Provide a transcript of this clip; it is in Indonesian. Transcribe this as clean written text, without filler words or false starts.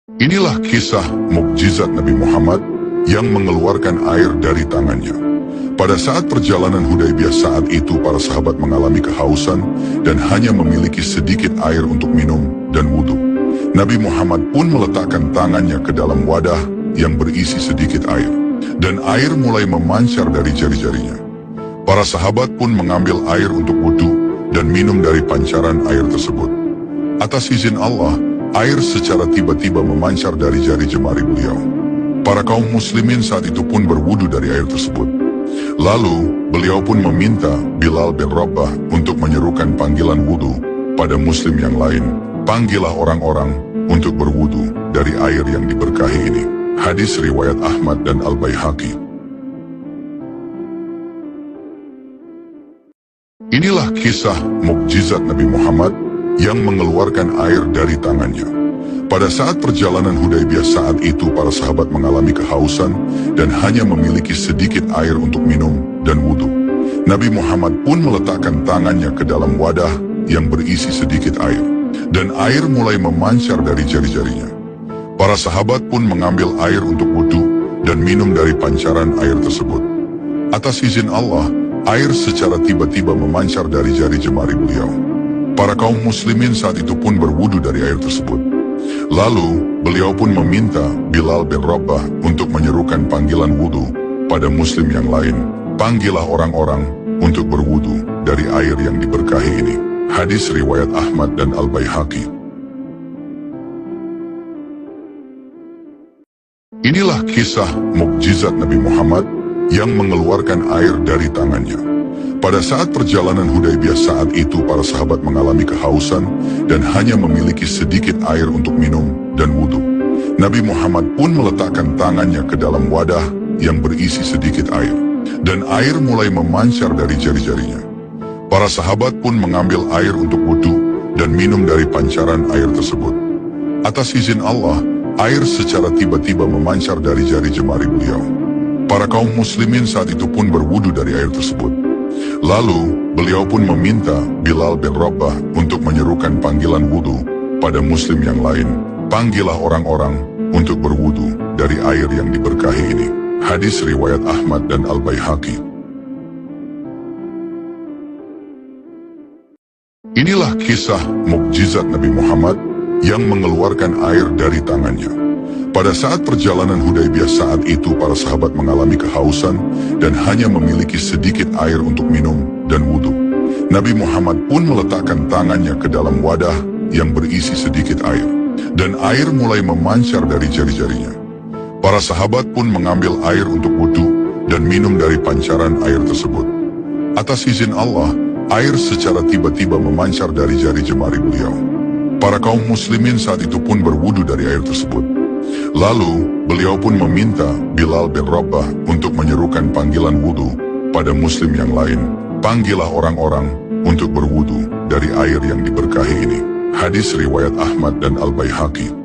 Inilah kisah mukjizat Nabi Muhammad yang mengeluarkan air dari tangannya. Pada saat perjalanan Hudaybiyah saat itu para sahabat mengalami kehausan dan hanya memiliki sedikit air untuk minum dan wudhu. Nabi Muhammad pun meletakkan tangannya ke dalam wadah yang berisi sedikit air, dan air mulai memancar dari jari-jarinya. Para sahabat pun mengambil air untuk wudhu dan minum dari pancaran air tersebut. Atas izin Allah, air secara tiba-tiba memancar dari jari jemari beliau. Para kaum muslimin saat itu pun berwudu dari air tersebut. Lalu, beliau pun meminta Bilal bin Rabah untuk menyerukan panggilan wudu pada muslim yang lain. Panggillah orang-orang untuk berwudu dari air yang diberkahi ini. Hadis riwayat Ahmad dan Al-Baihaqi. Inilah kisah mukjizat Nabi Muhammad yang mengeluarkan air dari tangannya. Pada saat perjalanan Hudaybiyah saat itu para sahabat mengalami kehausan dan hanya memiliki sedikit air untuk minum dan wudhu. Nabi Muhammad pun meletakkan tangannya ke dalam wadah yang berisi sedikit air, dan air mulai memancar dari jari-jarinya. Para sahabat pun mengambil air untuk wudhu dan minum dari pancaran air tersebut. Atas izin Allah, air secara tiba-tiba memancar dari jari jemari beliau. Para kaum muslimin saat itu pun berwudu dari air tersebut. Lalu, beliau pun meminta Bilal bin Rabah untuk menyerukan panggilan wudu pada muslim yang lain. Panggillah orang-orang untuk berwudu dari air yang diberkahi ini. Hadis riwayat Ahmad dan Al-Baihaqi. Inilah kisah mukjizat Nabi Muhammad yang mengeluarkan air dari tangannya. Pada saat perjalanan Hudaybiyah saat itu para sahabat mengalami kehausan dan hanya memiliki sedikit air untuk minum dan wudhu. Nabi Muhammad pun meletakkan tangannya ke dalam wadah yang berisi sedikit air, dan air mulai memancar dari jari-jarinya. Para sahabat pun mengambil air untuk wudhu dan minum dari pancaran air tersebut. Atas izin Allah, air secara tiba-tiba memancar dari jari jemari beliau. Para kaum muslimin saat itu pun berwudu dari air tersebut. Lalu, beliau pun meminta Bilal bin Rabah untuk menyerukan panggilan wudu pada muslim yang lain. Panggillah orang-orang untuk berwudu dari air yang diberkahi ini. Hadis riwayat Ahmad dan Al-Baihaqi. Inilah kisah mukjizat Nabi Muhammad yang mengeluarkan air dari tangannya. Pada saat perjalanan Hudaybiyah saat itu para sahabat mengalami kehausan dan hanya memiliki sedikit air untuk minum dan wudhu. Nabi Muhammad pun meletakkan tangannya ke dalam wadah yang berisi sedikit air, dan air mulai memancar dari jari-jarinya. Para sahabat pun mengambil air untuk wudhu dan minum dari pancaran air tersebut. Atas izin Allah, air secara tiba-tiba memancar dari jari jemari beliau. Para kaum muslimin saat itu pun berwudu dari air tersebut. Lalu, beliau pun meminta Bilal bin Rabah untuk menyerukan panggilan wudu pada muslim yang lain. Panggillah orang-orang untuk berwudu dari air yang diberkahi ini. Hadis riwayat Ahmad dan Al-Baihaqi.